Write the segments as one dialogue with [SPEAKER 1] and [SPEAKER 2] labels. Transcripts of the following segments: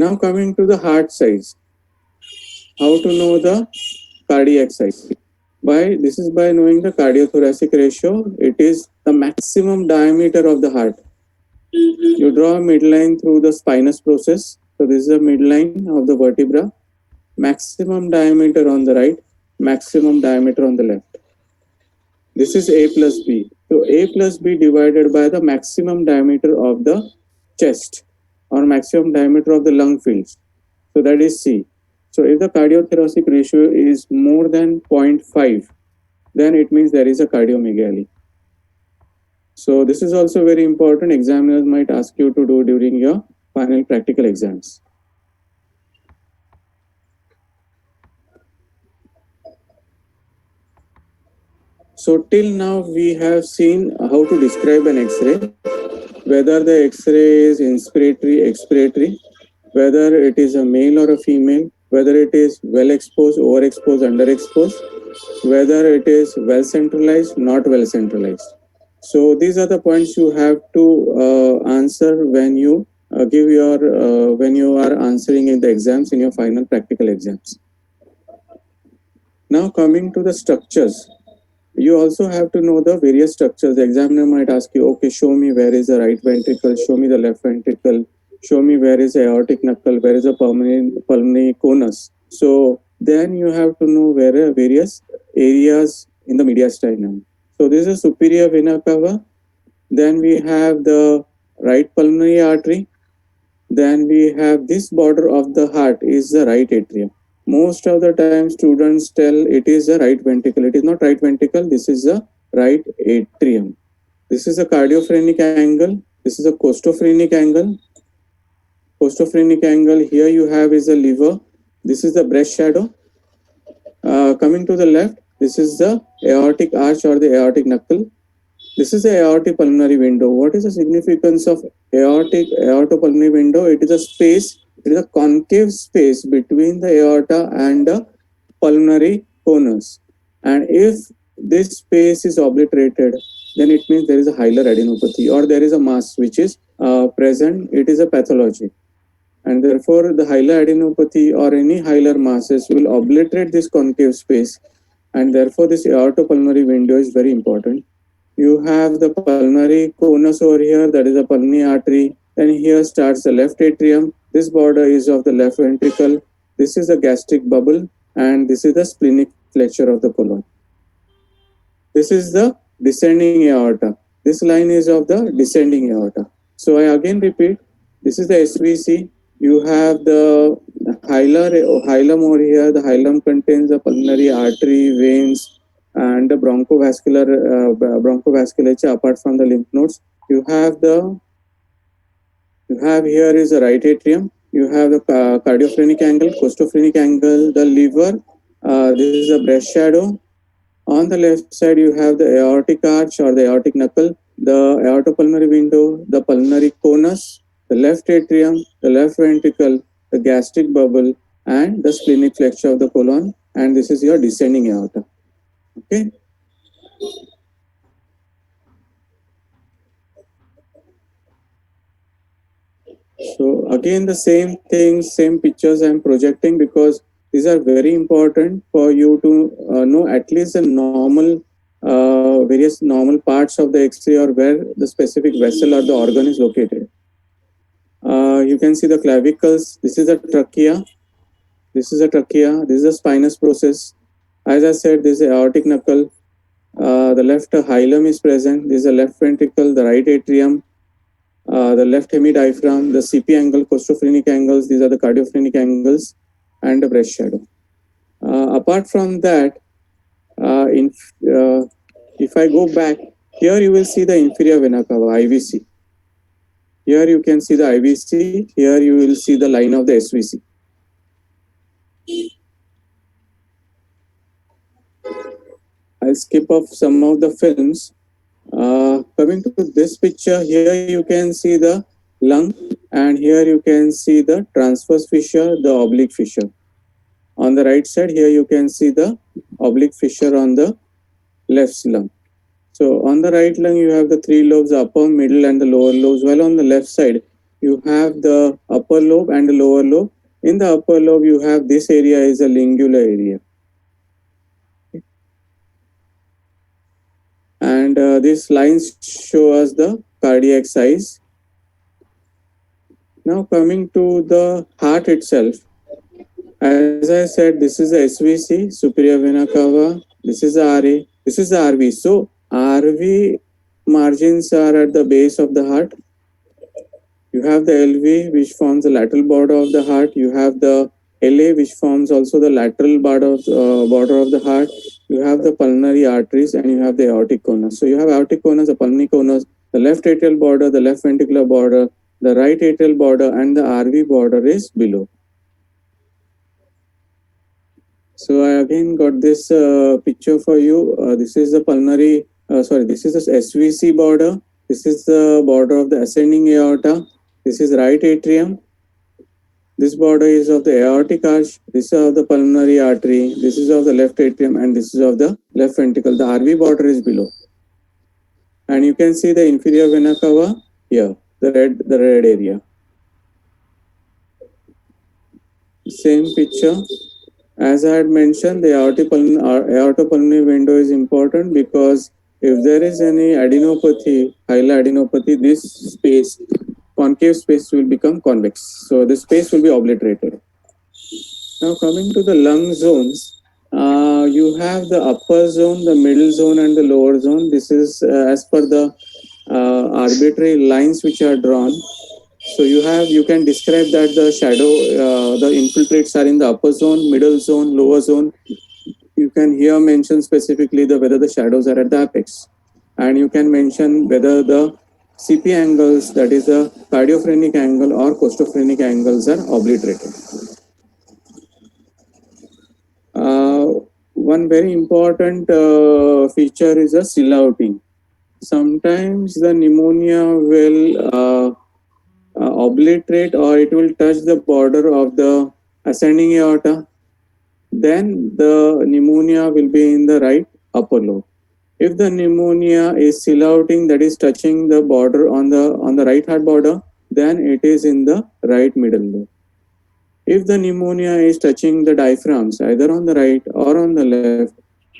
[SPEAKER 1] Now coming to the heart size. How to know the cardiac size? This is by knowing the cardiothoracic ratio. It is the maximum diameter of the heart. You draw a midline through the spinous process. So this is the midline of the vertebra. Maximum diameter on the right, maximum diameter on the left. This is A plus B. So A plus B divided by the maximum diameter of the chest or maximum diameter of the lung fields. So that is C. So if the cardiothoracic ratio is more than 0.5, then it means there is a cardiomegaly. So this is also very important. Examiners might ask you to do during your final practical exams. So till now we have seen how to describe an X-ray, whether the X-ray is inspiratory, expiratory, whether it is a male or a female, whether it is well exposed, overexposed, underexposed, whether it is well centralized, not well centralized. So these are the points you have to answer when you when you are answering in the exams, in your final practical exams. Now coming to the structures. You also have to know the various structures. The examiner might ask you, okay, show me where is the right ventricle, show me the left ventricle, show me where is the aortic knuckle, where is the pulmonary conus. So then you have to know where are various areas in the mediastinum. So this is superior vena cava. Then we have the right pulmonary artery. Then we have this border of the heart is the right atrium. Most of the time students tell it is the right ventricle. It is not right ventricle. This is the right atrium. This is a cardiophrenic angle. This is a costophrenic angle. Costophrenic angle here you have is a liver. This is the breast shadow. Coming to the left, this is the aortic arch or the aortic knuckle. This is the aortic pulmonary window. What is the significance of aortopulmonary window? It is a space, it is a concave space between the aorta and the pulmonary conus. And if this space is obliterated, then it means there is a hilar adenopathy or there is a mass which is present. It is a pathology. And therefore, the hilar adenopathy or any hilar masses will obliterate this concave space. And therefore, this aortopulmonary window is very important. You have the pulmonary conus over here, that is the pulmonary artery. Then here starts the left atrium. This border is of the left ventricle. This is the gastric bubble, and this is the splenic flexure of the colon. This is the descending aorta. This line is of the descending aorta. So I again repeat, this is the SVC. You have the hilum over here. The hilum contains the pulmonary artery, veins, and the bronchoscopulature apart from the lymph nodes. You have here is the right atrium. You have the cardiophrenic angle, costophrenic angle, the liver. This is the breast shadow. On the left side, you have the aortic arch or the aortic knuckle, the aortopulmonary window, the pulmonary conus, the left atrium, the left ventricle, the gastric bubble, and the splenic flexure of the colon. And this is your descending aorta. Okay. So again, the same things, same pictures I'm projecting because these are very important for you to know at least the various normal parts of the X-ray or where the specific vessel or the organ is located. You can see the clavicles. This is a trachea. This is a trachea. This is a spinous process. As I said, this is aortic knuckle. The left hilum is present. This is the left ventricle, the right atrium, the left hemidiaphragm, the CP angle, costophrenic angles. These are the cardiophrenic angles, and the breast shadow. Apart from that, if I go back, here you will see the inferior vena cava, IVC. Here you can see the IVC. Here you will see the line of the SVC. I'll skip off some of the films. Coming to this picture, here you can see the lung, and here you can see the transverse fissure, the oblique fissure. On the right side, here you can see the oblique fissure on the left lung. So on the right lung, you have the three lobes, upper, middle, and the lower lobes. While on the left side, you have the upper lobe and the lower lobe. In the upper lobe, you have this area is a lingular area. And these lines show us the cardiac size. Now coming to the heart itself, as I said, this is the SVC, superior vena cava, this is the RA, this is the RV. So RV margins are at the base of the heart. You have the LV, which forms the lateral border of the heart. You have the LA, which forms also the lateral border of the heart. You have the pulmonary arteries, and you have the aortic conus. So you have aortic conus, the pulmonary conus, the left atrial border, the left ventricular border, the right atrial border, and the RV border is below. So I again got this picture for you. This is the pulmonary, this is the SVC border. This is the border of the ascending aorta. This is right atrium. This border is of the aortic arch. This is of the pulmonary artery. This is of the left atrium, and this is of the left ventricle. The RV border is below. And you can see the inferior vena cava here, the red area. Same picture. As I had mentioned, the aortopulmonary window is important because if there is any adenopathy, hilar adenopathy, this space, concave space will become convex. So the space will be obliterated. Now coming to the lung zones, you have the upper zone, the middle zone, and the lower zone. This is as per the arbitrary lines which are drawn. So you can describe that the shadow, the infiltrates are in the upper zone, middle zone, lower zone. You can here mention specifically whether the shadows are at the apex, and you can mention whether the CP angles, that is the cardiophrenic angle or costophrenic angles, are obliterated. One very important feature is a silhouetting. Sometimes the pneumonia will obliterate or it will touch the border of the ascending aorta. Then the pneumonia will be in the right upper lobe. If the pneumonia is silhouetting, that is touching the border on the right heart border, then it is in the right middle lobe. If the pneumonia is touching the diaphragms, either on the right or on the left,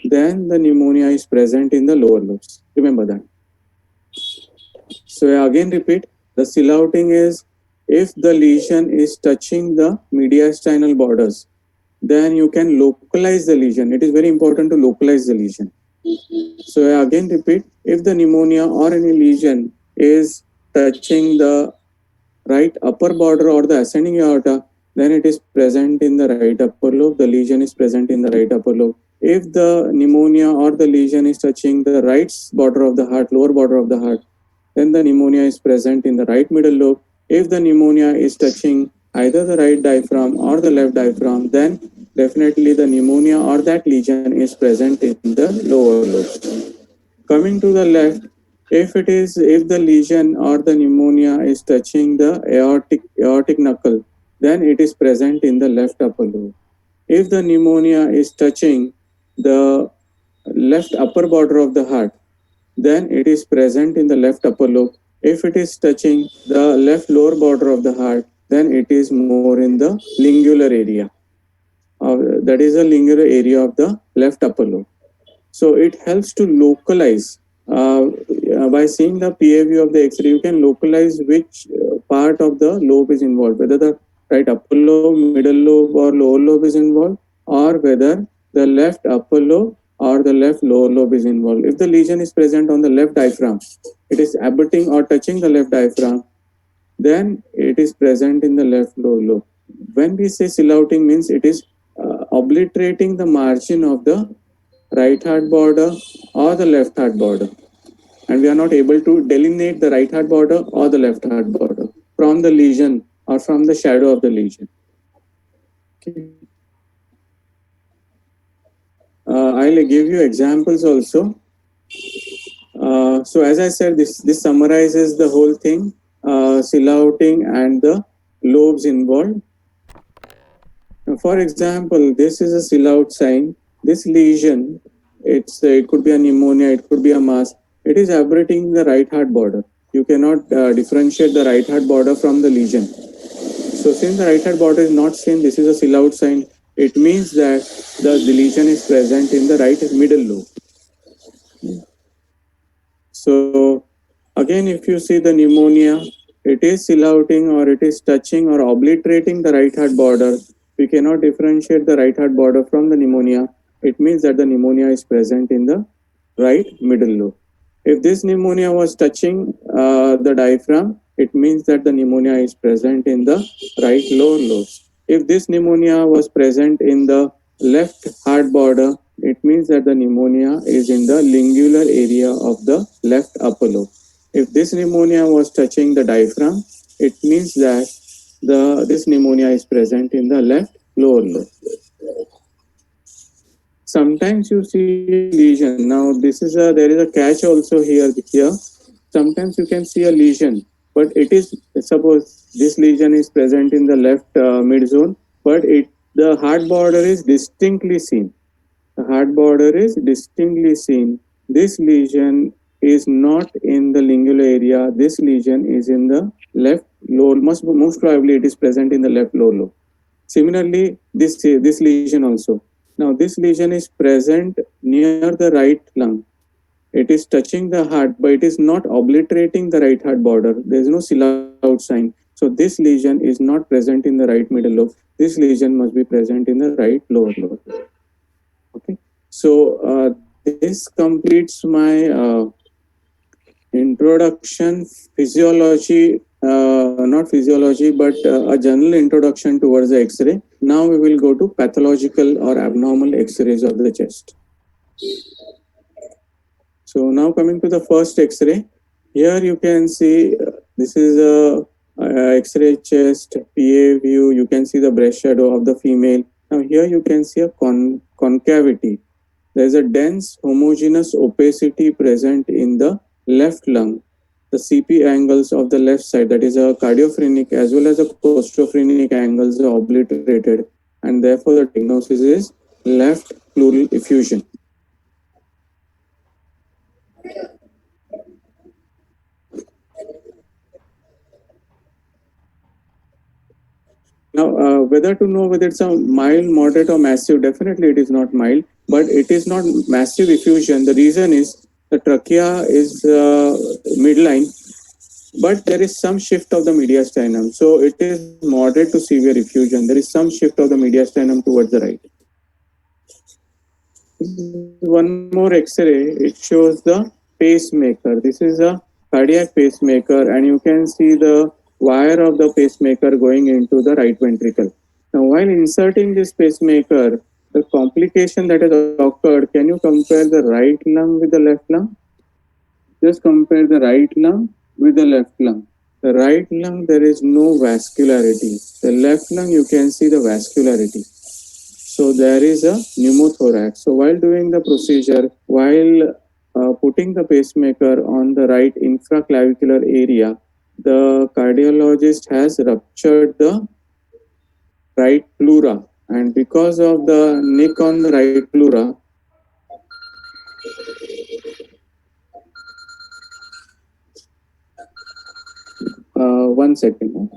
[SPEAKER 1] then the pneumonia is present in the lower lobes. Remember that. So I again repeat, the silhouetting is if the lesion is touching the mediastinal borders, then you can localize the lesion. It is very important to localize the lesion. So I again repeat, if the pneumonia or any lesion is touching the right upper border or the ascending aorta, then it is present in the right upper lobe. The lesion is present in the right upper lobe. If the pneumonia or the lesion is touching the right border of the heart, lower border of the heart, then the pneumonia is present in the right middle lobe. If the pneumonia is touching either the right diaphragm or the left diaphragm, then definitely the pneumonia or that lesion is present in the lower lobe. Coming to the left, if the lesion or the pneumonia is touching the aortic knuckle, then it is present in the left upper lobe. If the pneumonia is touching the left upper border of the heart, then it is present in the left upper lobe. If it is touching the left lower border of the heart, then it is more in the lingular area. That is the lingular area of the left upper lobe. So it helps to localize. By seeing the PA view of the X-ray, you can localize which part of the lobe is involved, whether the right upper lobe, middle lobe, or lower lobe is involved, or whether the left upper lobe or the left lower lobe is involved. If the lesion is present on the left diaphragm, it is abutting or touching the left diaphragm, then it is present in the left lower lobe. When we say silhouetting, means it is obliterating the margin of the right heart border or the left heart border, and we are not able to delineate the right heart border or the left heart border from the lesion or from the shadow of the lesion. Okay. I'll give you examples also. So as I said, this summarizes the whole thing, silhouetting and the lobes involved. For example, this is a silhouette sign. This lesion, it could be a pneumonia, it could be a mass. It is aberrating the right heart border. you cannot differentiate the right heart border from the lesion. So since the right heart border is not seen, this is a Silhouette sign. It means that the lesion is present in the right middle lobe. So again, if you see the pneumonia, it is silhouetting or it is touching or obliterating the right heart border. We cannot differentiate the right heart border from the pneumonia. It means that the pneumonia is present in the right middle lobe. If this pneumonia was touching the diaphragm, it means that the pneumonia is present in the right lower lobes. If this pneumonia was present in the left heart border, it means that the pneumonia is in the lingular area of the left upper lobe. If this pneumonia was touching the diaphragm, it means that this pneumonia is present in the left lower lobe. Sometimes you see lesion. Now there is a catch also here. Sometimes you can see a lesion, but it is, suppose this lesion is present in the left mid zone, but the heart border is distinctly seen. The heart border is distinctly seen. This lesion is not in the lingular area. This lesion is in the left lower. Most probably it is present in the left lower lobe. Similarly, this lesion also. Now this lesion is present near the right lung. It is touching the heart, but it is not obliterating the right heart border. There is no Silhouette sign. So this lesion is not present in the right middle lobe. This lesion must be present in the right lower lobe. Okay. So this completes my introduction, physiology, not physiology, but a general introduction towards the X-ray. Now we will go to pathological or abnormal X-rays of the chest. So now coming to the first X-ray, here you can see this is a X-ray chest, PA view. You can see the breast shadow of the female. Now here you can see a concavity. There is a dense homogeneous opacity present in the left lung. The CP angles of the left side, that is a cardiophrenic as well as a costophrenic angles are obliterated, and therefore the diagnosis is left pleural effusion. Now, whether to know whether it's a mild, moderate, or massive, definitely it is not mild, but it is not massive effusion. The reason is the trachea is midline, but there is some shift of the mediastinum. So it is moderate to severe effusion. There is some shift of the mediastinum towards the right. One more X-ray. It shows the pacemaker. This is a cardiac pacemaker, and you can see the wire of the pacemaker going into the right ventricle. Now, while inserting this pacemaker, the complication that has occurred, can you compare the right lung with the left lung? Just compare the right lung with the left lung. The right lung, there is no vascularity. The left lung, you can see the vascularity. So there is a pneumothorax. So while doing the procedure, while putting the pacemaker on the right infraclavicular area, the cardiologist has ruptured the right pleura, and because of the nick on the right pleura, one second.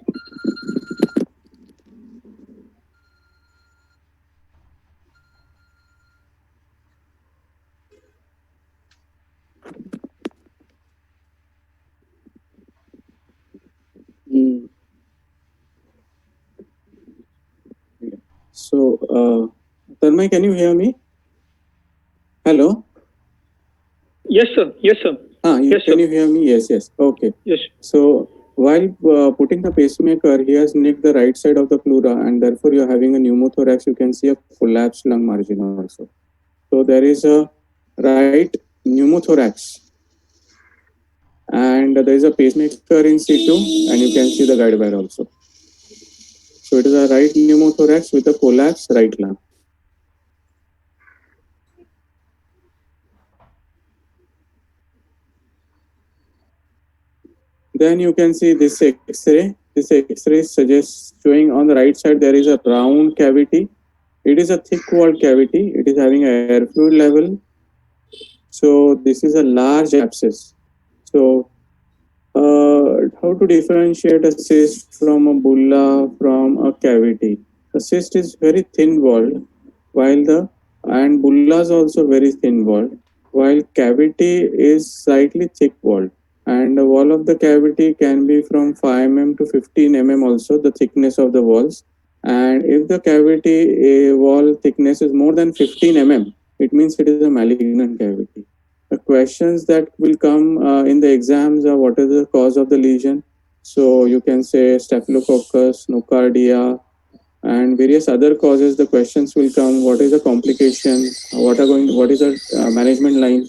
[SPEAKER 1] Mm. So, Tanmay, can you hear me? Hello?
[SPEAKER 2] Yes, sir. Yes, sir.
[SPEAKER 1] Yes, can you hear me? Yes, yes. Okay.
[SPEAKER 2] Yes.
[SPEAKER 1] So, while putting the pacemaker, he has nicked the right side of the pleura, and therefore you're having a pneumothorax. You can see a collapsed lung margin also. So, there is a right pneumothorax, and there is a pacemaker in situ, and you can see the guide wire also. So, it is a right pneumothorax with a collapsed right lung. Then you can see this X-ray. This X-ray suggests showing on the right side there is a round cavity. It is a thick walled cavity. It is having a air fluid level. So this is a large abscess. So How to differentiate a cyst from a bulla from a cavity? The cyst is very thin walled, while the and bulla is also very thin walled, while cavity is slightly thick walled. And the wall of the cavity can be from 5 mm to 15 mm also, the thickness of the walls. And if the cavity wall thickness is more than 15 mm, it means it is a malignant cavity. The questions that will come in the exams are what is the cause of the lesion. So you can say staphylococcus, nocardia, and various other causes. The questions will come. What is the complication? What is the management line?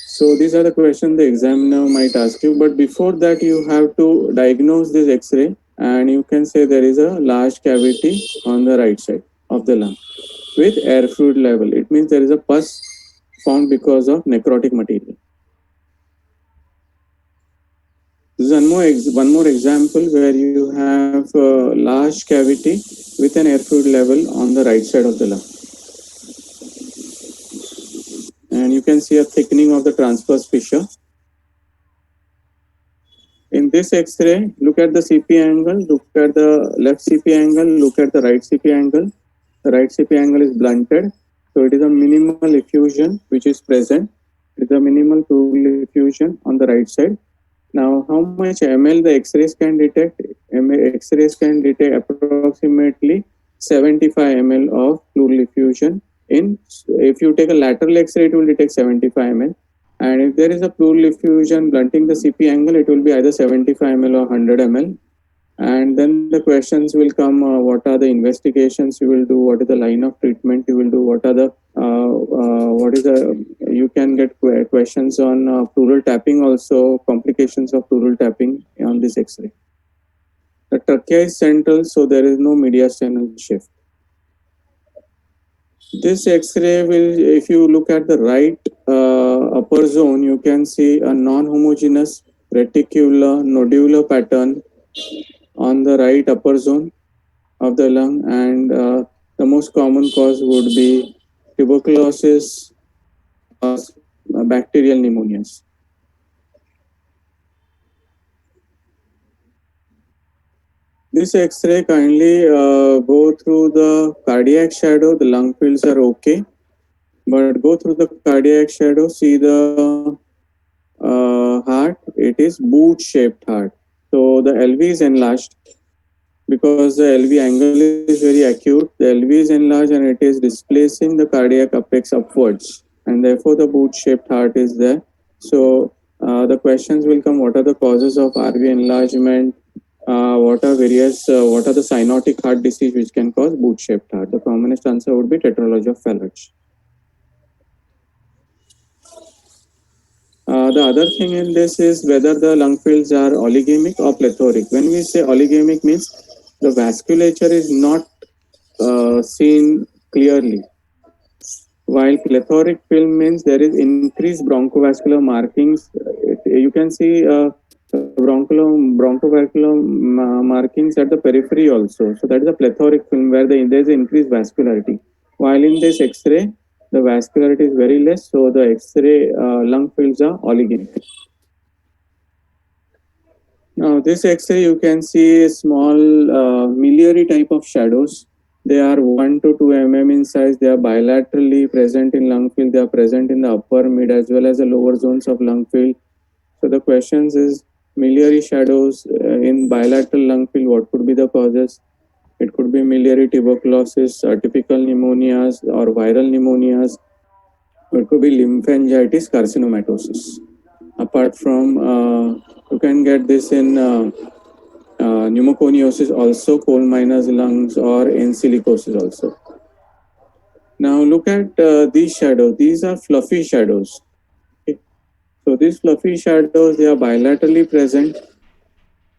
[SPEAKER 1] So these are the questions the examiner might ask you. But before that, you have to diagnose this X-ray, and you can say there is a large cavity on the right side of the lung with air fluid level. It means there is a pus found because of necrotic material. This is one more example where you have a large cavity with an air fluid level on the right side of the lung. And you can see a thickening of the transverse fissure. In this X-ray, look at the CP angle, look at the left CP angle, look at the right CP angle. The right CP angle is blunted, so it is a minimal effusion which is present. It is a minimal pleural effusion on the right side. Now, how much ml the X-rays can detect? X-rays can detect approximately 75 ml of pleural effusion. If you take a lateral X-ray, it will detect 75 ml. And if there is a pleural effusion blunting the CP angle, it will be either 75 ml or 100 ml. And then the questions will come, what are the investigations you will do, what is the line of treatment you will do, you can get questions on pleural tapping also, complications of pleural tapping on this X-ray. The trachea is central, so there is no mediastinal shift. This X-ray will, if you look at the right upper zone, you can see a non-homogeneous reticular nodular pattern on the right upper zone of the lung, and the most common cause would be tuberculosis or bacterial pneumonias. This X-ray kindly go through the cardiac shadow. The lung fields are okay, but go through the cardiac shadow. See the heart. It is boot-shaped heart. So the LV is enlarged because the LV angle is very acute. The LV is enlarged and it is displacing the cardiac apex upwards, and therefore the boot-shaped heart is there. So the questions will come: what are the causes of RV enlargement? What are the cyanotic heart disease which can cause boot-shaped heart? The commonest answer would be tetralogy of Fallot. The other thing in this is whether the lung fields are oligamic or plethoric. When we say oligamic, means the vasculature is not seen clearly, while plethoric film means there is increased bronchovascular markings. You can see bronchovascular markings at the periphery also. So that is a plethoric film where there is increased vascularity. While in this X-ray, the vascularity is very less, so the X-ray lung fields are oligamic. Now, this X-ray you can see small miliary type of shadows. They are 1 to 2 mm in size. They are bilaterally present in lung field. They are present in the upper, mid, as well as the lower zones of lung field. So the questions is miliary shadows in bilateral lung field. What could be the causes? It could be miliary tuberculosis, atypical pneumonias, or viral pneumonias. It could be lymphangitis, carcinomatosis. Apart from, you can get this in pneumoconiosis also, coal miners lungs, or silicosis also. Now look at these shadows. These are fluffy shadows. Okay. So these fluffy shadows, they are bilaterally present.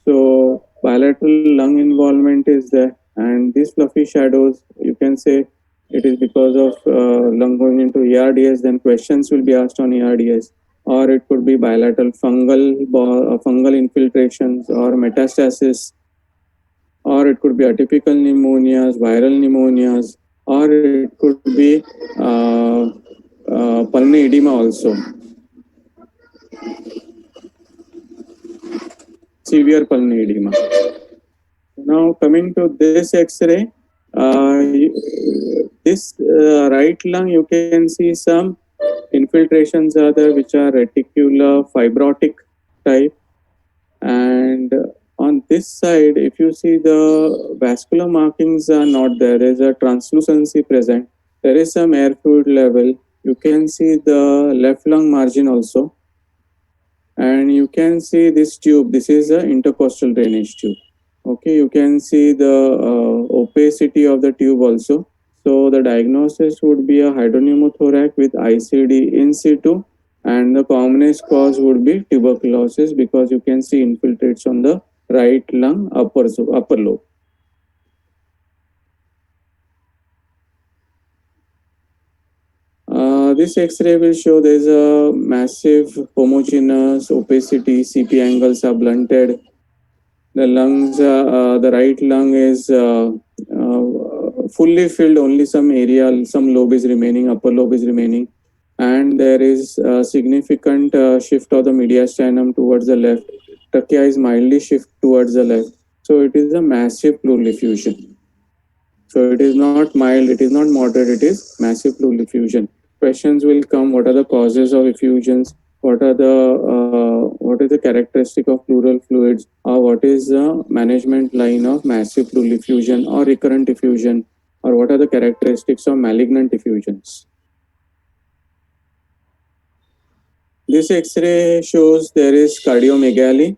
[SPEAKER 1] So bilateral lung involvement is there, and these fluffy shadows, you can say it is because of lung going into ARDS. Then questions will be asked on ARDS, or it could be bilateral fungal infiltrations or metastasis, or it could be atypical pneumonias, viral pneumonias, or it could be pulmonary edema also. severe pulmonary edema. Now coming to this X-ray, this right lung, you can see some infiltrations are there which are reticular fibrotic type, and on this side, if you see the vascular markings are not there. There is a translucency present. There is some air fluid level. You can see the left lung margin also, and you can see this tube. This is a intercostal drainage tube. Okay, you can see the opacity of the tube also. So the diagnosis would be a hydropneumothorax with ICD in situ, and the commonest cause would be tuberculosis because you can see infiltrates on the right lung upper lobe. This X-ray will show there is a massive homogeneous opacity. CP angles are blunted. The lungs, the right lung is fully filled. Only some area, some lobe is remaining. Upper lobe is remaining, and there is a significant shift of the mediastinum towards the left. Trachea is mildly shift towards the left. So it is a massive pleural effusion. So it is not mild, it is not moderate, it is massive pleural effusion. Questions will come: what are the causes of effusions? What is the characteristic of pleural fluids, or what is the management line of massive pleural effusion or recurrent effusion, or what are the characteristics of malignant effusions? This X-ray shows there is cardiomegaly,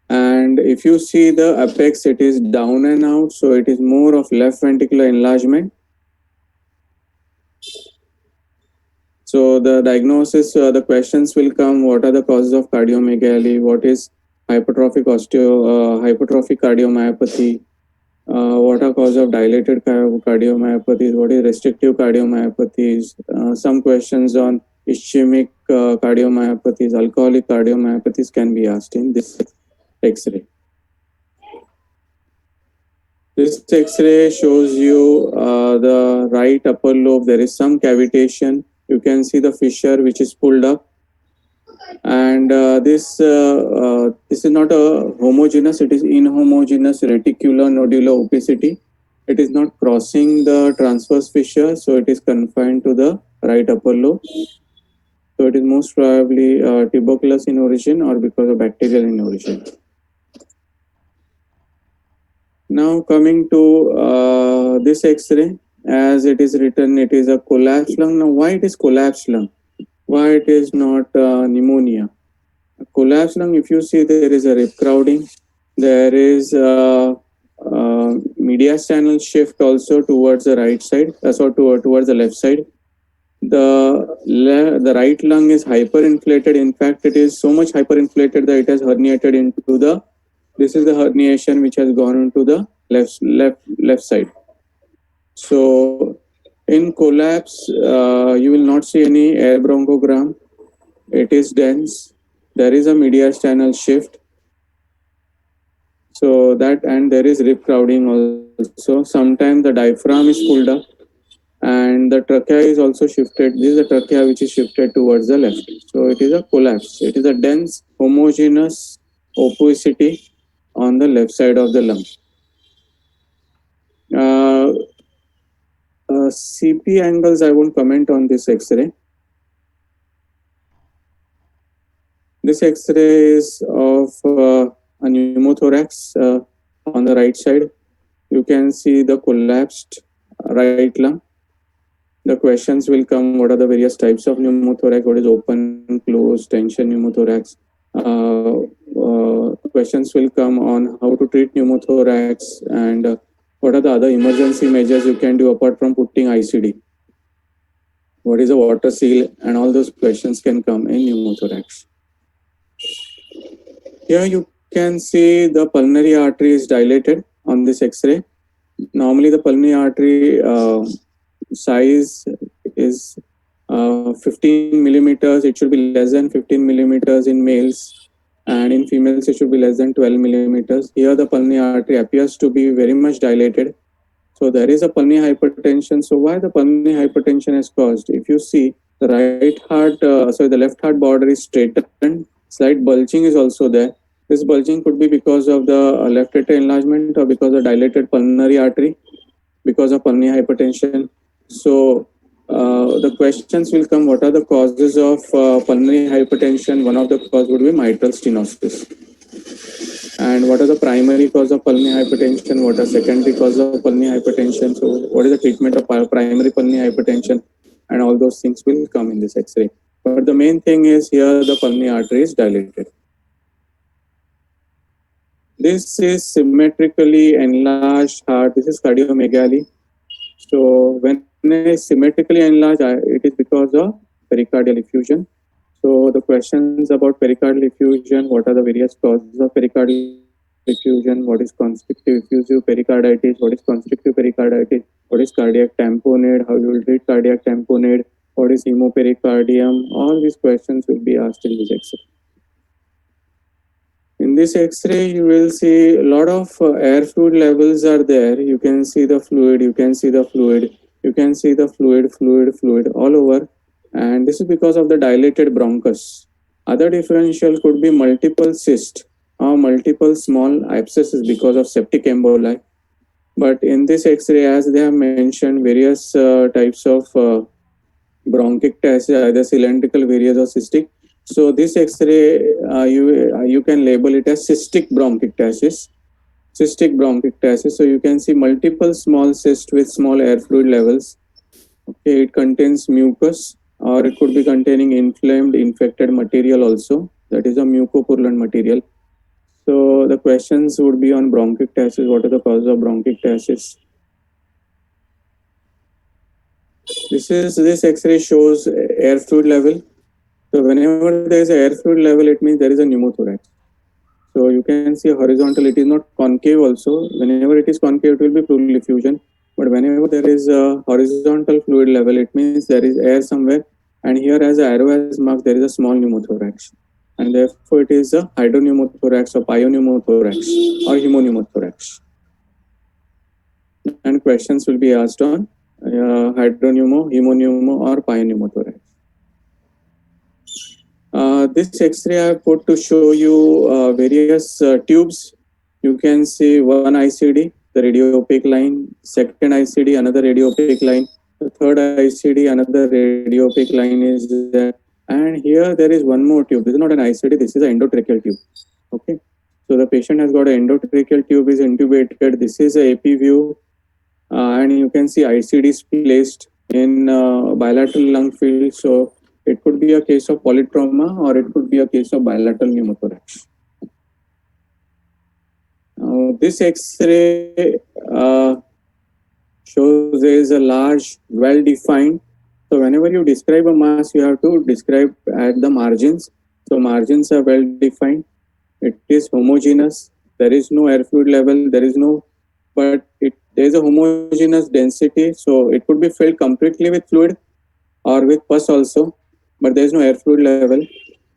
[SPEAKER 1] and if you see the apex, it is down and out, so it is more of left ventricular enlargement. So the diagnosis, the questions will come: what are the causes of cardiomegaly? What is hypertrophic cardiomyopathy? What are causes of dilated cardiomyopathies? What is restrictive cardiomyopathies? Some questions on ischemic cardiomyopathies, alcoholic cardiomyopathies can be asked in this X-ray. This X-ray shows you the right upper lobe. There is some cavitation. You can see the fissure which is pulled up, and this is not a homogeneous. It is inhomogeneous reticular nodular opacity. It is not crossing the transverse fissure, so it is confined to the right upper lobe. So it is most probably tuberculous in origin or because of bacterial in origin. Now coming to this X-ray, as it is written, it is a collapsed lung. Now why it is collapsed lung? Why it is not pneumonia? A collapsed lung, if you see, there is a rib crowding. There is mediastinal shift also towards the right side, towards the left side. The right lung is hyperinflated. In fact, it is so much hyperinflated that it has herniated into the. This is the herniation which has gone into the left side. So in collapse, you will not see any air bronchogram. It is dense. There is a mediastinal shift. So that, and there is rib crowding also. Sometimes the diaphragm is pulled up, and the trachea is also shifted. This is the trachea which is shifted towards the left. So it is a collapse. It is a dense, homogeneous opacity on the left side of the lung. CP angles, I won't comment on this X-ray. This X-ray is of a pneumothorax on the right side. You can see the collapsed right lung. The questions will come: what are the various types of pneumothorax? What is open, closed, tension pneumothorax? Questions will come on how to treat pneumothorax, and what are the other emergency measures you can do apart from putting ICD? What is a water seal? And all those questions can come in pneumothorax. Here you can see the pulmonary artery is dilated on this X-ray. Normally the pulmonary artery size is 15 millimeters. It should be less than 15 millimeters in males, and in females it should be less than 12 millimeters. Here the pulmonary artery appears to be very much dilated. So there is a pulmonary hypertension. So why the pulmonary hypertension is caused? If you see, the the left heart border is straightened, Slight bulging is also there. This bulging could be because of the left atrial enlargement or because of dilated pulmonary artery, because of pulmonary hypertension. So the questions will come: what are the causes of pulmonary hypertension? One of the cause would be mitral stenosis. And what are the primary cause of pulmonary hypertension? What are secondary cause of pulmonary hypertension? So what is the treatment of primary pulmonary hypertension? And all those things will come in this X-ray. But the main thing is here the pulmonary artery is dilated. This is symmetrically enlarged heart. This is cardiomegaly. So when it's symmetrically enlarged, it is because of pericardial effusion. So the questions about pericardial effusion: what are the various causes of pericardial effusion? What is constrictive effusive pericarditis? What is constrictive pericarditis? What is cardiac tamponade? How you will treat cardiac tamponade? What is hemopericardium? All these questions will be asked in this X-ray. In this X-ray, you will see a lot of air fluid levels are there. You can see the fluid, you can see the fluid, you can see the fluid all over. And this is because of the dilated bronchus. Other differential could be multiple cysts or multiple small abscesses because of septic emboli. But in this X-ray, as they have mentioned, various types of bronchiectasis, either cylindrical, various, or cystic. So this X-ray, you can label it as cystic bronchiectasis. Cystic bronchiectasis. So you can see multiple small cysts with small air fluid levels. Okay, it contains mucus, or it could be containing inflamed, infected material also. That is a mucopurulent material. So the questions would be on bronchiectasis. What are the causes of bronchiectasis? This X-ray shows air fluid level. So whenever there is air fluid level, it means there is a pneumothorax. So you can see horizontal. It is not concave also. Whenever it is concave, it will be pleural effusion. But whenever there is a horizontal fluid level, it means there is air somewhere. And here, as the arrow has marked, there is a small pneumothorax. And therefore, it is a hydropneumothorax or pneumothorax or hemopneumothorax. And questions will be asked on hydropneumo, hemopneumo, or pneumothorax. This X-ray I have put to show you various tubes. You can see one ICD, the radiopaque line, second ICD, another radiopaque line, the third ICD, another radiopaque line is there. And here there is one more tube. This is not an ICD, this is an endotracheal tube. Okay. So the patient has got an endotracheal tube, is intubated. This is a AP view. And you can see ICDs placed in bilateral lung field. So it could be a case of polytrauma or it could be a case of bilateral pneumothorax. This X-ray shows there is a large, well-defined. So whenever you describe a mass, you have to describe at the margins. So margins are well-defined. It is homogeneous. There is no air fluid level. There is no, but there is a homogeneous density. So it could be filled completely with fluid or with pus also, but there is no air fluid level.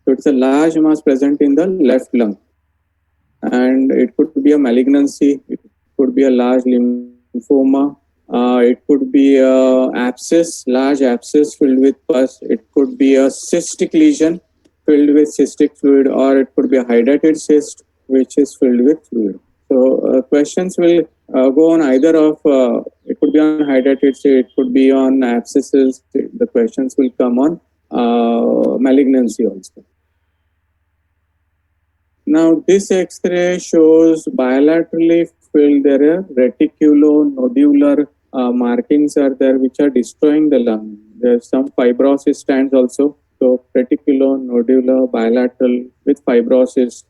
[SPEAKER 1] So it's a large mass present in the left lung. And it could be a malignancy, it could be a large lymphoma, it could be a abscess, large abscess filled with pus, it could be a cystic lesion filled with cystic fluid, or it could be a hydrated cyst which is filled with fluid. So questions will go on either of, it could be on hydrated cyst, it could be on abscesses, the questions will come on malignancy also. Now this X-ray shows bilaterally filled, there are reticulonodular markings are there which are destroying the lung. There's some fibrosis stands also. So reticulonodular bilateral with fibrosis.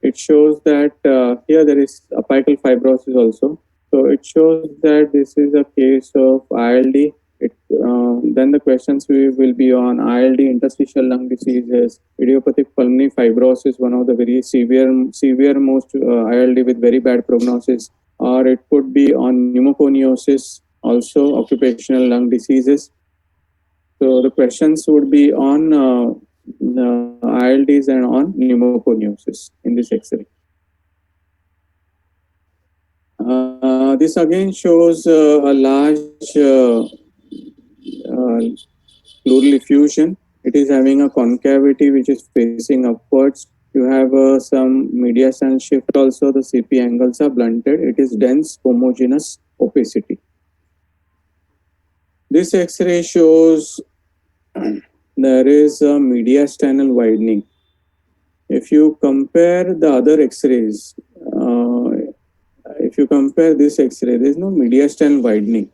[SPEAKER 1] It shows that here there is apical fibrosis also. So it shows that this is a case of ILD. Then the questions will be on ILD, interstitial lung diseases, idiopathic pulmonary fibrosis, one of the very severe most ILD with very bad prognosis, or it could be on pneumoconiosis, also occupational lung diseases. So the questions would be on ILDs and on pneumoconiosis in this X-ray. This again shows a large pleural effusion. It is having a concavity which is facing upwards. You have some mediastinal shift also. The CP angles are blunted. It is dense, homogeneous opacity. This X-ray shows there is a mediastinal widening. If you compare the other X-rays, if you compare this X-ray, there is no mediastinal widening.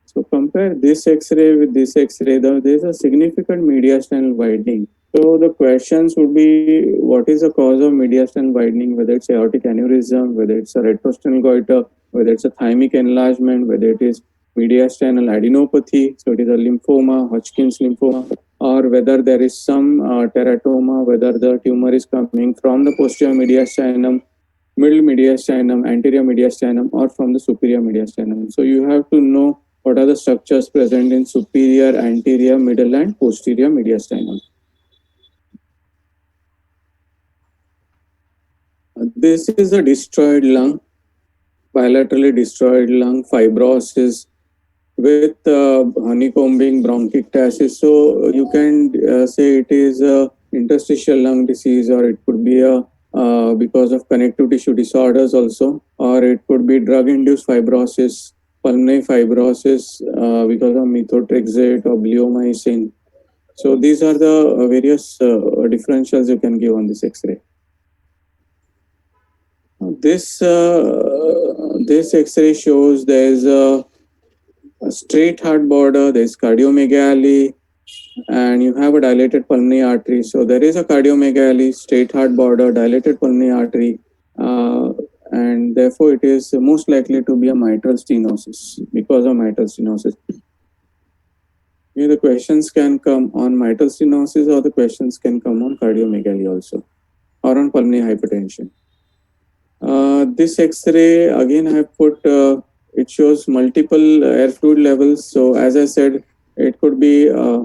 [SPEAKER 1] So compare this X-ray with this X-ray, there is a significant mediastinal widening. So the questions would be, what is the cause of mediastinal widening, whether it's aortic aneurysm, whether it's a retrosternal goiter, whether it's a thymic enlargement, whether it is mediastinal adenopathy, so it is a lymphoma, Hodgkin's lymphoma, or whether there is some teratoma, whether the tumor is coming from the posterior mediastinum, middle mediastinum, anterior mediastinum, or from the superior mediastinum. So you have to know what are the structures present in superior, anterior, middle, and posterior mediastinum. This is a destroyed lung, bilaterally destroyed lung, fibrosis with honeycombing bronchiectasis. So you can say it is a interstitial lung disease, or it could be a because of connective tissue disorders also, or it could be drug-induced fibrosis, pulmonary fibrosis because of methotrexate or bleomycin. So these are the various differentials you can give on this X-ray. This X-ray shows there is a straight heart border, there is cardiomegaly, and you have a dilated pulmonary artery. So there is a cardiomegaly, straight heart border, dilated pulmonary artery, and therefore it is most likely to be a mitral stenosis because of mitral stenosis. Here the questions can come on mitral stenosis, or the questions can come on cardiomegaly also, or on pulmonary hypertension. This X-ray, again, I have put, it shows multiple air fluid levels. So as I said, it could be a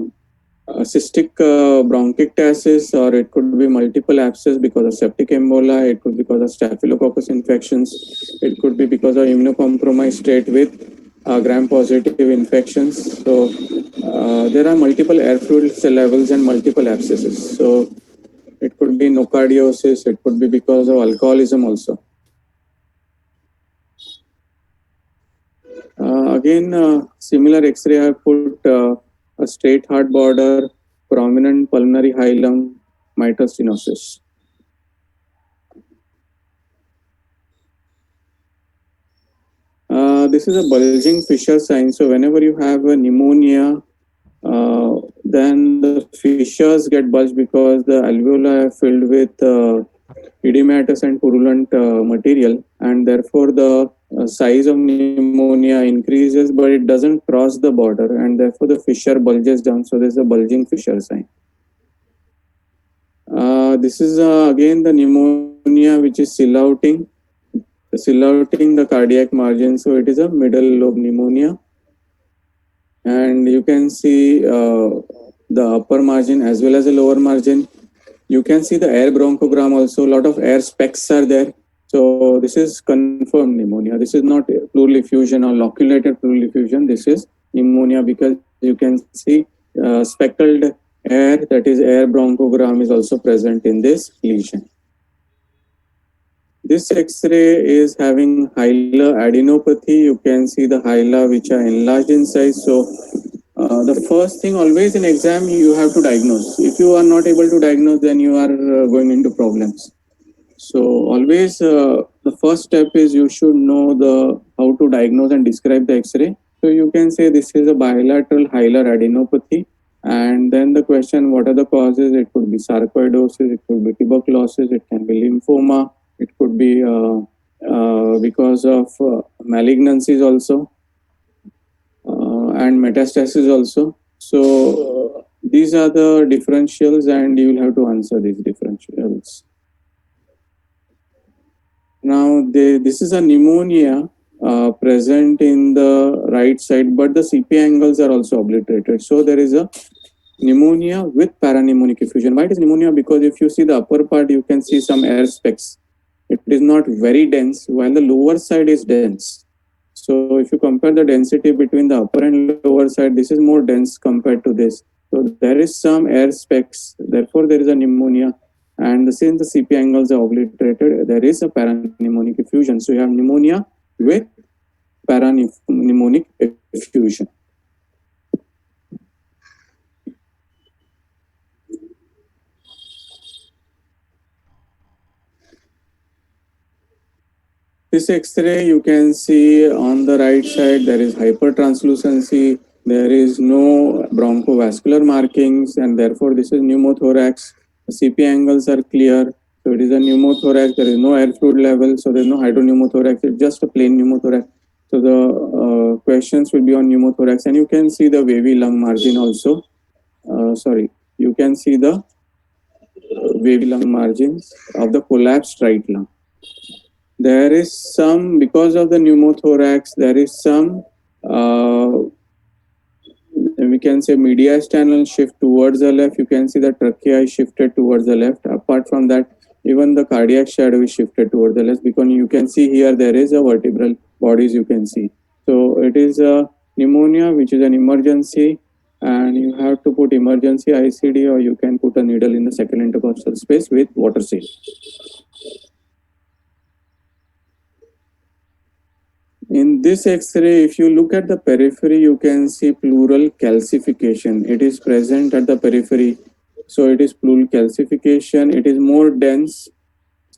[SPEAKER 1] cystic bronchiectasis, or it could be multiple abscess because of septic embolia. It could be because of staphylococcus infections. It could be because of immunocompromised state with gram-positive infections. So there are multiple air fluid levels and multiple abscesses. So it could be nocardiosis. It could be because of alcoholism also. Again, similar X-ray, I have put a straight heart border, prominent pulmonary hilum, mitral stenosis. This is a bulging fissure sign. So whenever you have a pneumonia, then the fissures get bulged because the alveoli are filled with edematous and purulent material, and therefore the size of pneumonia increases, but it doesn't cross the border, and therefore the fissure bulges down. So there's a bulging fissure sign. This is again the pneumonia which is silhouetting the cardiac margin. So it is a middle lobe pneumonia, and you can see the upper margin as well as the lower margin. You can see the air bronchogram also. A lot of air specks are there. So this is confirmed pneumonia. This is not pleural effusion or loculated pleural effusion. This is pneumonia because you can see speckled air, that is air bronchogram, is also present in this lesion. This X-ray is having hilar adenopathy. You can see the hilar which are enlarged in size. So the first thing always in exam you have to diagnose. If you are not able to diagnose, then you are going into problems. So always the first step is you should know how to diagnose and describe the X-ray. So you can say this is a bilateral hilar adenopathy, and then the question, what are the causes? It could be sarcoidosis, it could be tuberculosis, it can be lymphoma, it could be because of malignancies also, and metastasis also. So these are the differentials, and you will have to answer these differentials. Now, this is a pneumonia present in the right side, but the CP angles are also obliterated. So there is a pneumonia with parapneumonic effusion. Why it is pneumonia? Because if you see the upper part, you can see some air specks. It is not very dense, while the lower side is dense. So if you compare the density between the upper and lower side, this is more dense compared to this. So there is some air specs, therefore there is a pneumonia. And since the CP angles are obliterated, there is a parapneumonic effusion. So you have pneumonia with parapneumonic effusion. This X-ray, you can see on the right side, there is hypertranslucency, there is no bronchovascular markings, and therefore this is pneumothorax. The CP angles are clear, so it is a pneumothorax. There is no air fluid level, so there is no hydropneumothorax. It's just a plain pneumothorax. So the questions will be on pneumothorax, and you can see the wavy lung margin also. You can see the wavy lung margins of the collapsed right lung. There is some, because of the pneumothorax, there is some, we can say mediastinal shift towards the left. You can see the trachea is shifted towards the left. Apart from that, even the cardiac shadow is shifted towards the left, because you can see here there is a vertebral bodies you can see. So it is a pneumonia, which is an emergency, and you have to put emergency ICD, or you can put a needle in the second intercostal space with water seal. In this X-ray, if you look at the periphery, you can see pleural calcification. It is present at the periphery. So it is pleural calcification. It is more dense.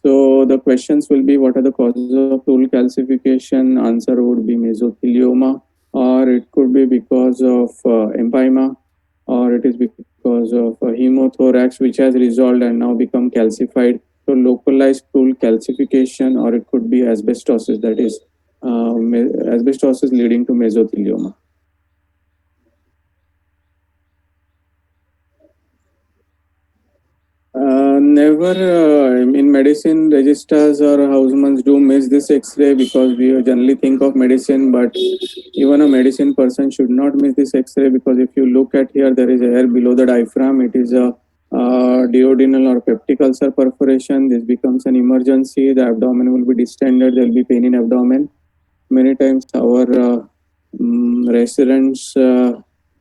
[SPEAKER 1] So the questions will be, what are the causes of pleural calcification? Answer would be mesothelioma, or it could be because of empyema, or it is because of hemothorax, which has resolved and now become calcified. So localized pleural calcification, or it could be asbestosis, that is asbestosis leading to mesothelioma. Never in medicine, registrars or housemans do miss this X-ray, because we generally think of medicine, but even a medicine person should not miss this X-ray, because if you look at here, there is air below the diaphragm. It is a duodenal or peptic ulcer perforation. This becomes an emergency. The abdomen will be distended. There will be pain in abdomen. Many times our residents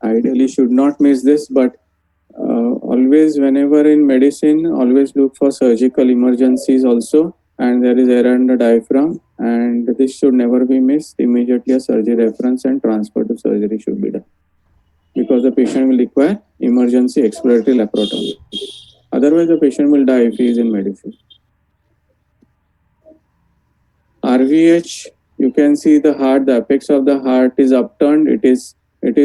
[SPEAKER 1] ideally should not miss this, but always, whenever in medicine, always look for surgical emergencies also, and there is error in the diaphragm, and this should never be missed. Immediately a surgery reference and transfer to surgery should be done, because the patient will require emergency exploratory laparotomy. Otherwise, the patient will die if he is in medicine. RVH, you can see the heart, the apex of the heart is upturned. It is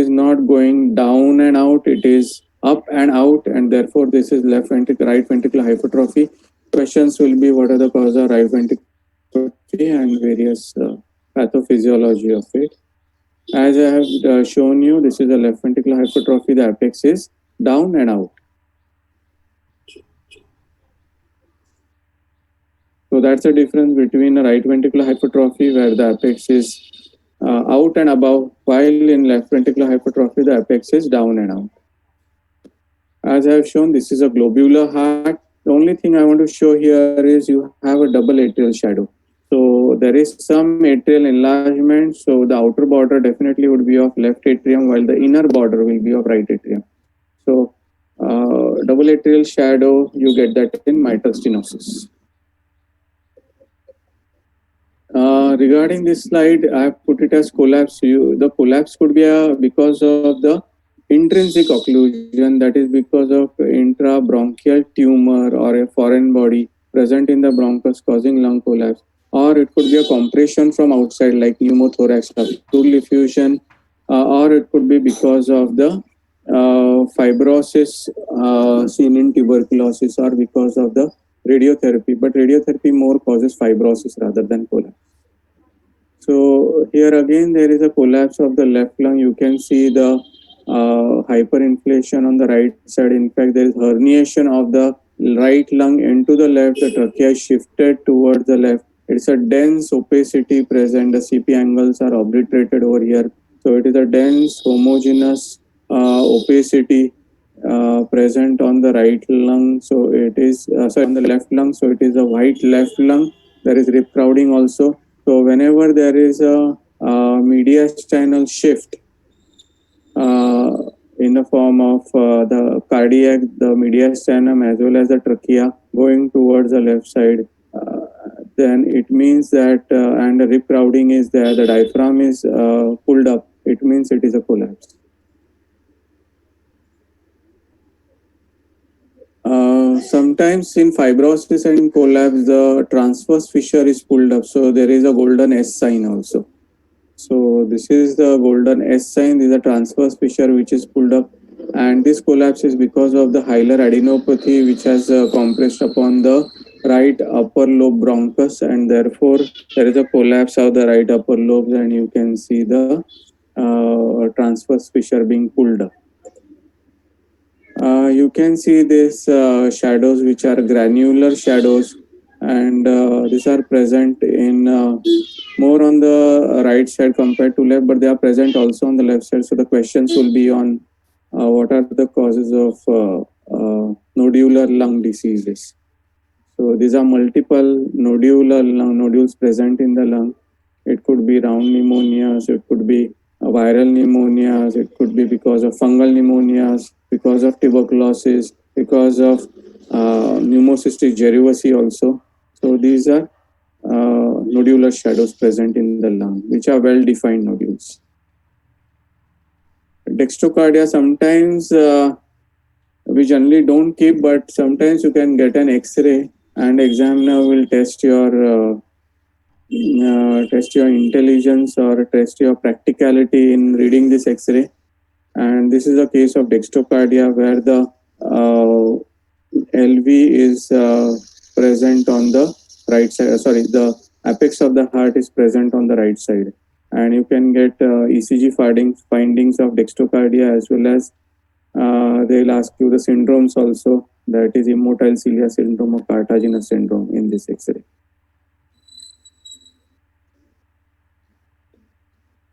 [SPEAKER 1] not going down and out, it is up and out, and therefore this is right ventricular hypertrophy. Questions will be, what are the causes of right ventricular hypertrophy and various pathophysiology of it. As I have shown you, this is a left ventricular hypertrophy. The apex is down and out. So that's the difference between a right ventricular hypertrophy, where the apex is out and above, while in left ventricular hypertrophy, the apex is down and out. As I have shown, this is a globular heart. The only thing I want to show here is you have a double atrial shadow. So there is some atrial enlargement. So the outer border definitely would be of left atrium, while the inner border will be of right atrium. So double atrial shadow, you get that in mitral stenosis. Regarding this slide, I have put it as collapse. The collapse could be because of the intrinsic occlusion, that is because of intrabronchial tumor or a foreign body present in the bronchus causing lung collapse, or it could be a compression from outside like pneumothorax, pleural effusion, or it could be because of the fibrosis seen in tuberculosis, or because of the radiotherapy, but radiotherapy more causes fibrosis rather than collapse. So here again, there is a collapse of the left lung. You can see the hyperinflation on the right side. In fact, there is herniation of the right lung into the left. The trachea is shifted towards the left. It's a dense opacity present. The CP angles are obliterated over here. So it is a dense, homogeneous opacity present on the right lung. So it is, on the left lung. So it is a white left lung. There is rib crowding also. So whenever there is a mediastinal shift, in the form of the cardiac, the mediastinum as well as the trachea going towards the left side. Then it means that, and the rib crowding is there, the diaphragm is pulled up, it means it is a collapse. Sometimes in fibrosis and collapse, the transverse fissure is pulled up, so there is a golden S sign also. So this is the golden S sign. This is a transverse fissure which is pulled up, and this collapse is because of the hilar adenopathy which has compressed upon the right upper lobe bronchus, and therefore there is a collapse of the right upper lobes, and you can see the transverse fissure being pulled up. You can see these shadows which are granular shadows, and these are present in more on the right side compared to left, but they are present also on the left side. So the questions will be on what are the causes of nodular lung diseases. So these are multiple nodular lung nodules present in the lung. It could be round pneumonias, it could be viral pneumonias, it could be because of fungal pneumonias, because of tuberculosis, because of pneumocystic jirovecii also. So these are nodular shadows present in the lung, which are well-defined nodules. Dextrocardia sometimes we generally don't keep, but sometimes you can get an X-ray and examiner will test your intelligence or test your practicality in reading this X-ray. And this is a case of dextrocardia where the LV is present on the right side. Sorry, the apex of the heart is present on the right side, and you can get ECG findings of dextrocardia, as well as they'll ask you the syndromes also, that is immotile cilia syndrome or cartaginous syndrome in this X-ray.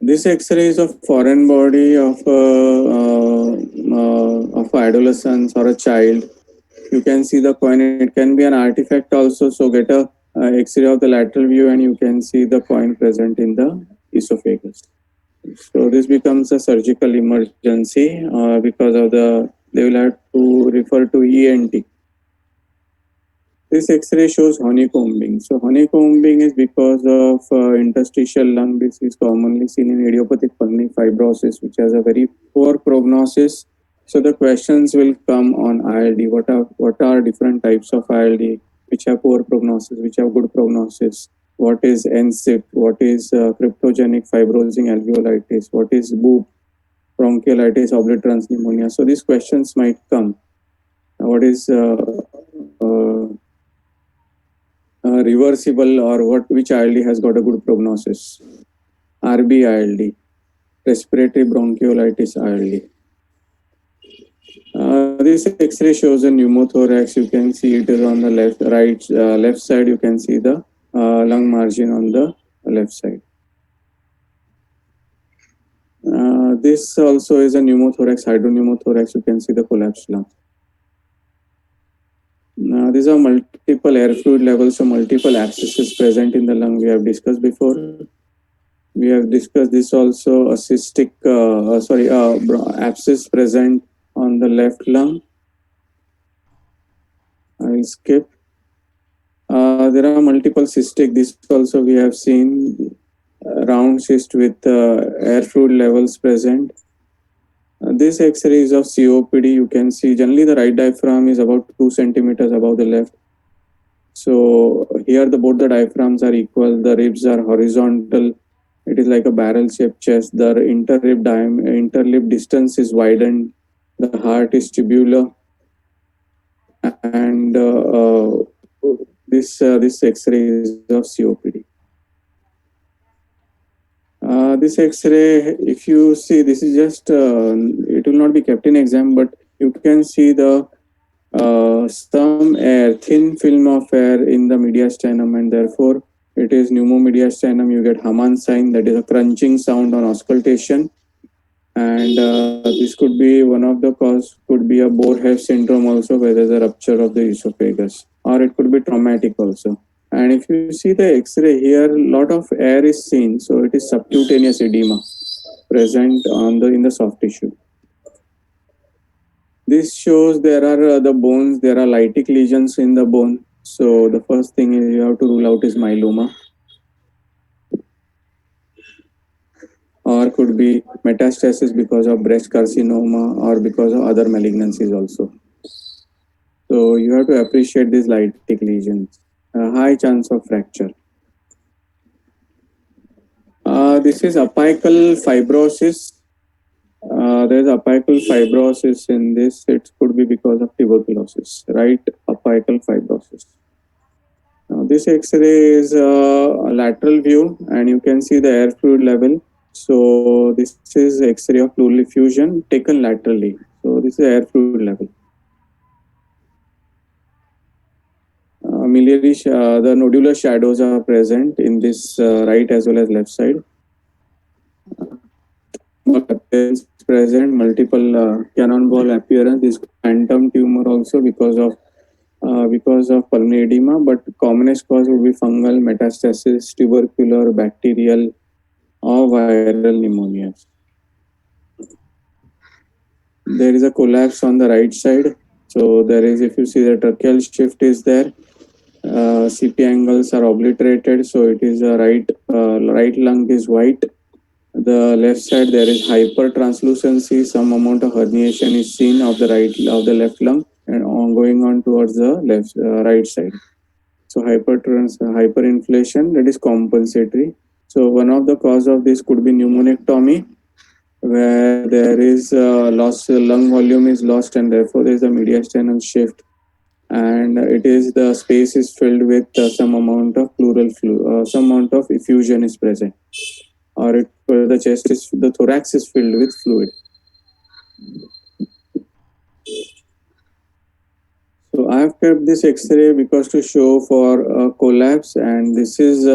[SPEAKER 1] This X-ray is of foreign body of adolescence or a child. You can see the coin. It can be an artifact also. So get a X-ray of the lateral view, and you can see the coin present in the esophagus. So this becomes a surgical emergency because of they will have to refer to ENT. This X-ray shows honeycombing. So honeycombing is because of interstitial lung disease commonly seen in idiopathic pulmonary fibrosis, which has a very poor prognosis. So the questions will come on ILD. What are different types of ILD, which have poor prognosis, which have good prognosis? What is NSIP? What is cryptogenic fibrosing alveolitis? What is BOOP, bronchiolitis, obliterans pneumonia? So these questions might come. What is reversible, or which ILD has got a good prognosis? RB ILD, respiratory bronchiolitis ILD. This X-ray shows a pneumothorax. You can see it is on the left side. You can see the lung margin on the left side. This also is a pneumothorax, hydropneumothorax. You can see the collapsed lung. These are multiple air fluid levels, so multiple abscesses present in the lung. We have discussed before. We have discussed this also, a cystic, abscess present on the left lung. I will skip. There are multiple cystic. This also we have seen round cyst with air fluid levels present. This X-ray is of COPD. You can see generally the right diaphragm is about 2 centimeters above the left. So here both the diaphragms are equal. The ribs are horizontal. It is like a barrel-shaped chest. The interlip distance is widened. The heart is tubular, and this X-ray is of COPD. This X-ray, if you see, this is just it will not be kept in exam, but you can see the some air, thin film of air in the mediastinum, and therefore it is pneumomediastinum. You get Hamann sign, that is a crunching sound on auscultation. And this could be one of the cause, could be a Borheff syndrome also, where there's a rupture of the esophagus, or it could be traumatic also. And if you see the X-ray here, a lot of air is seen, so it is subcutaneous edema present in the soft tissue. This shows there are the bones, there are lytic lesions in the bone. So the first thing is you have to rule out is myeloma, or could be metastasis because of breast carcinoma or because of other malignancies also. So you have to appreciate these lytic lesions. A high chance of fracture. This is apical fibrosis. There is apical fibrosis in this. It could be because of tuberculosis, right? Apical fibrosis. Now this X-ray is a lateral view, and you can see the air fluid level. So this is X-ray of pleural effusion taken laterally. So this is air fluid level. The nodular shadows are present in this right as well as left side. Present multiple cannonball appearance. This phantom tumor also because of pulmonary edema, but commonest cause would be fungal metastasis, tubercular, bacterial, or viral pneumonia. There is a collapse on the right side. So there is, if you see the tracheal shift is there, CP angles are obliterated. So it is a right lung is white. The left side there is hypertranslucency. Some amount of herniation is seen of the left lung and going on towards the right side. So hyperinflation, that is compensatory. So one of the cause of this could be pneumonectomy, where there is loss, lung volume is lost, and therefore there is a mediastinal shift, and it is the space is filled with some amount of pleural fluid, some amount of effusion is present, or the thorax is filled with fluid. So I have kept this X-ray because to show for collapse, and this is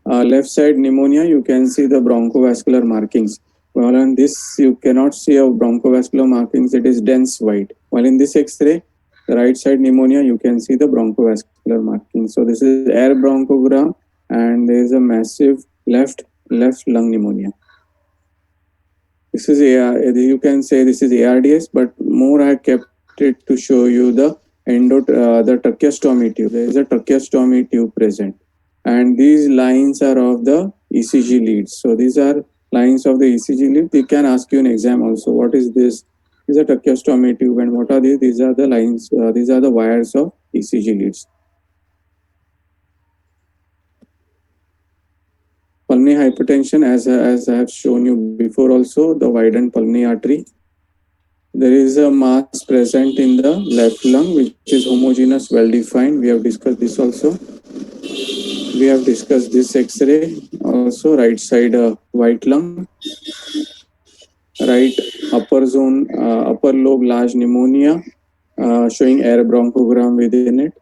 [SPEAKER 1] left side pneumonia. You can see the bronchovascular markings. While on this you cannot see a bronchovascular markings. It is dense white. While in this X-ray, the right side pneumonia, you can see the bronchovascular markings. So this is air bronchogram, and there is a massive left lung pneumonia. This is you can say this is ARDS, but more I kept it to show you the the tracheostomy tube. There is a tracheostomy tube present, and these lines are of the ECG leads. So these are lines of the ECG lead. They can ask you in exam also. What is this? This is a tracheostomy tube, and what are these? These are the lines. These are the wires of ECG leads. Pulmonary hypertension, as I have shown you before also, the widened pulmonary artery. There is a mass present in the left lung, which is homogeneous, well defined. We have discussed this also. We have discussed this X-ray also. Right side white lung, right upper zone, upper lobe large pneumonia, showing air bronchogram within it.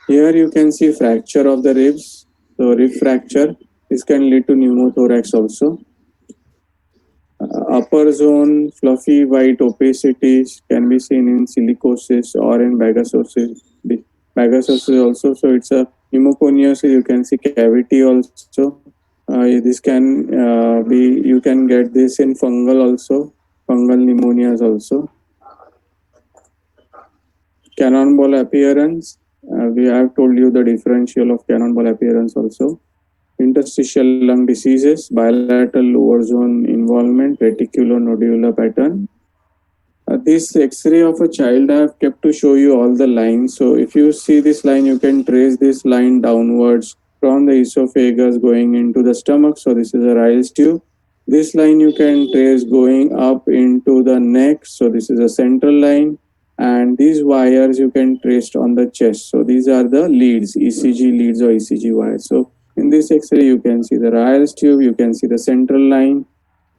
[SPEAKER 1] Here you can see fracture of the ribs. So rib fracture. This can lead to pneumothorax also. Upper zone fluffy white opacities can be seen in silicosis or in bagasosis. Bagasosis also, so it's a pneumoconiosis. You can see cavity also. This can be, you can get this in fungal also, fungal pneumonias also. Cannonball appearance. We have told you the differential of cannonball appearance also. Interstitial lung diseases, bilateral lower zone involvement, reticulonodular pattern. This X-ray of a child I have kept to show you all the lines. So if you see this line, you can trace this line downwards from the esophagus going into the stomach. So this is a Ryle's tube. This line you can trace going up into the neck. So this is a central line. And these wires you can trace on the chest. So these are the leads, ECG leads or ECG wires. So in this X-ray, you can see the Ryle's tube, you can see the central line,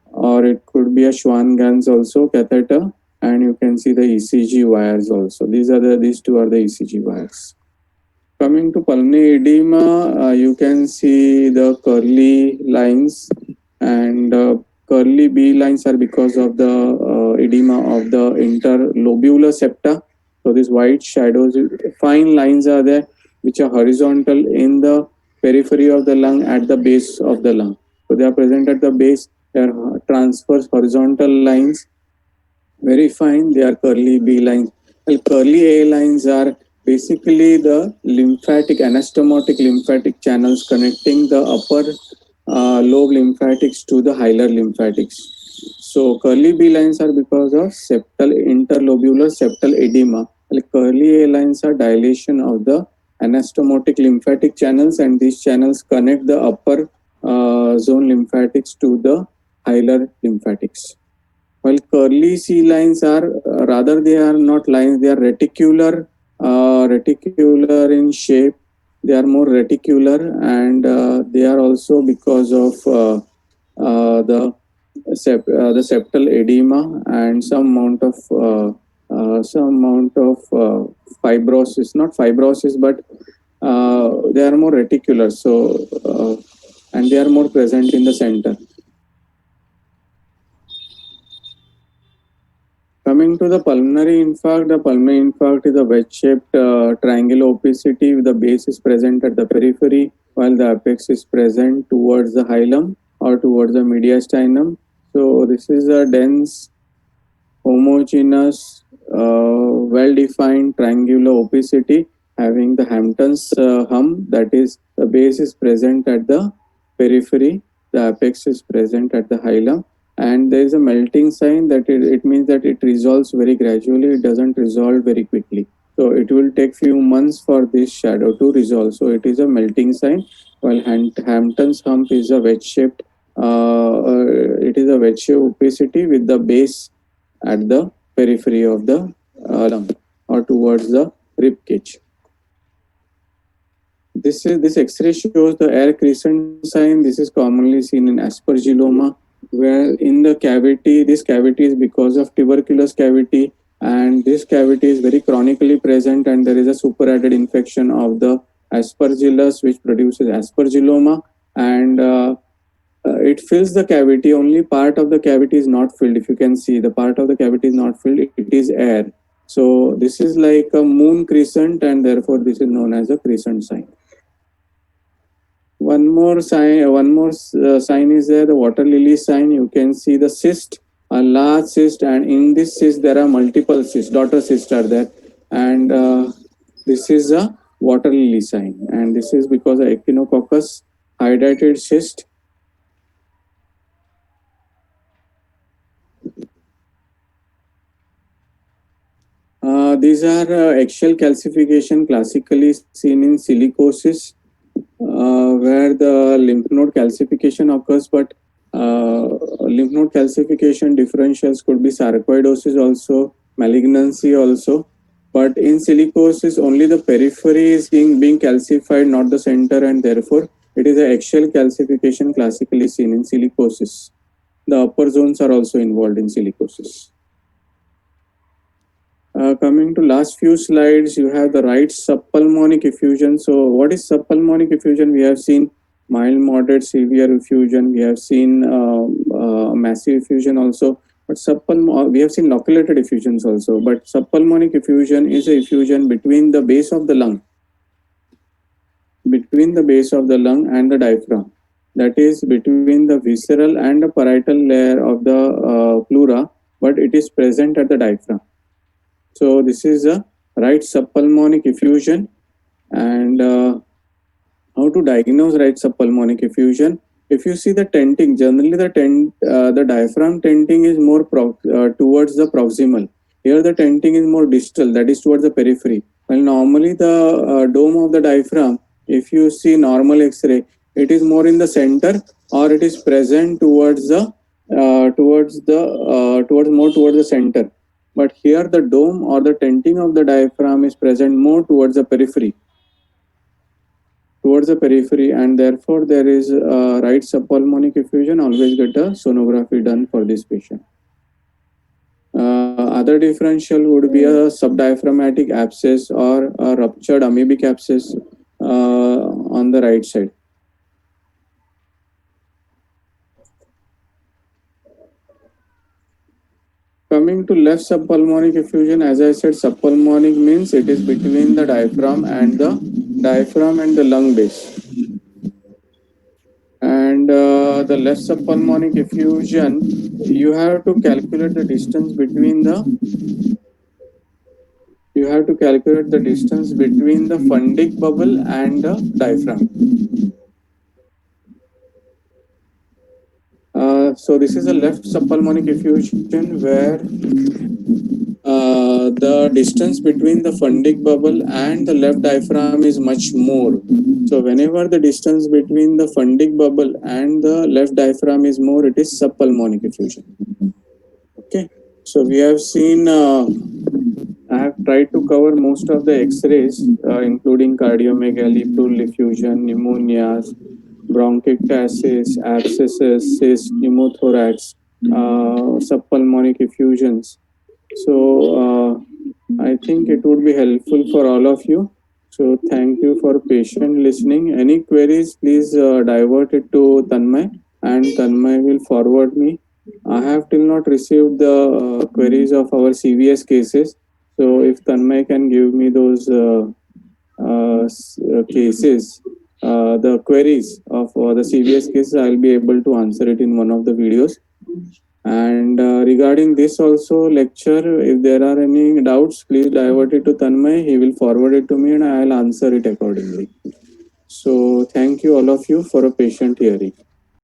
[SPEAKER 1] or it could be a Schwann-Ganz also catheter, and you can see the ECG wires also. These two are the ECG wires. Coming to pulmonary edema, you can see the curly lines, and curly B lines are because of the edema of the interlobular septa. So these white shadows, fine lines are there, which are horizontal in the periphery of the lung at the base of the lung. So they are present at the base. They are transverse horizontal lines, Very fine. They are curly B lines. Well, curly A lines are basically the lymphatic, anastomotic lymphatic channels connecting the upper lobe lymphatics to the hilar lymphatics. So curly B lines are because of septal interlobular septal edema. Well, curly A lines are dilation of the anastomotic lymphatic channels, and these channels connect the upper zone lymphatics to the hilar lymphatics. While curly C lines are rather they are not lines, they are reticular in shape. They are more reticular, and they are also because of the septal edema and some amount of fibrosis, not fibrosis, but they are more reticular. So and they are more present in the center. Coming to the pulmonary infarct is a wedge-shaped triangular opacity with the base is present at the periphery while the apex is present towards the hilum or towards the mediastinum. So this is a dense, homogeneous, well-defined triangular opacity having the Hampton's hum, that is the base is present at the periphery, the apex is present at the hilum, and there is a melting sign that it means that it resolves very gradually, it doesn't resolve very quickly. So it will take few months for this shadow to resolve. So it is a melting sign, while Hampton's hump is a wedge-shaped, it is a wedge-shaped opacity with the base at the periphery of the lung or towards the rib cage. This X-ray shows the air crescent sign. This is commonly seen in aspergilloma, where in the cavity, this cavity is because of tuberculous cavity, and this cavity is very chronically present, and there is a superadded infection of the aspergillus, which produces aspergilloma, and it fills the cavity. Only part of the cavity is not filled. If you can see, the part of the cavity is not filled, it is air. So this is like a moon crescent, and therefore this is known as a crescent sign. One more sign is there, the water lily sign. You can see the cyst, a large cyst, and in this cyst there are multiple cysts, daughter cysts are there, and this is a water lily sign, and this is because of echinococcus hydrated cyst. These are eggshell calcification classically seen in silicosis, where the lymph node calcification occurs, but lymph node calcification differentials could be sarcoidosis also, malignancy also. But in silicosis, only the periphery is being calcified, not the center, and therefore it is a eggshell calcification classically seen in silicosis. The upper zones are also involved in silicosis. Coming to last few slides, you have the right subpulmonic effusion. So what is subpulmonic effusion? We have seen mild, moderate, severe effusion. We have seen massive effusion also. But we have seen loculated effusions also. But subpulmonic effusion is a effusion between the base of the lung, and the diaphragm. That is between the visceral and the parietal layer of the pleura, but it is present at the diaphragm. So this is a right subpulmonic effusion, and how to diagnose right subpulmonic effusion? If you see the tenting, generally the diaphragm tenting is more towards the proximal. Here the tenting is more distal, that is towards the periphery. Well, normally the dome of the diaphragm, if you see normal X-ray, it is more in the center, or it is present towards towards the center. But here the dome or the tenting of the diaphragm is present more towards the periphery, and therefore there is right subpulmonic effusion. Always get a sonography done for this patient. Other differential would be a subdiaphragmatic abscess or a ruptured amoebic abscess on the right side. Coming to left subpulmonic effusion, as I said, subpulmonic means it is between the diaphragm and the lung base. And the left subpulmonic effusion, you have to calculate the distance between the Fundig bubble and the diaphragm. So this is a left subpulmonic effusion where the distance between the Fundig bubble and the left diaphragm is much more. So whenever the distance between the Fundig bubble and the left diaphragm is more, it is subpulmonic effusion. Okay. So we have seen, I have tried to cover most of the X-rays, including cardiomegaly, pleural effusion, pneumonias, bronchiectasis, abscesses, cyst, pneumothorax, subpulmonic effusions. So I think it would be helpful for all of you. So thank you for patient listening. Any queries, please divert it to Tanmay, and Tanmay will forward me. I have till not received the queries of our CVS cases. So if Tanmay can give me those cases, the queries of the CVS cases, I'll be able to answer it in one of the videos. And regarding this also lecture, if there are any doubts, please divert it to Tanmay. He will forward it to me and I'll answer it accordingly. So thank you all of you for a patient hearing.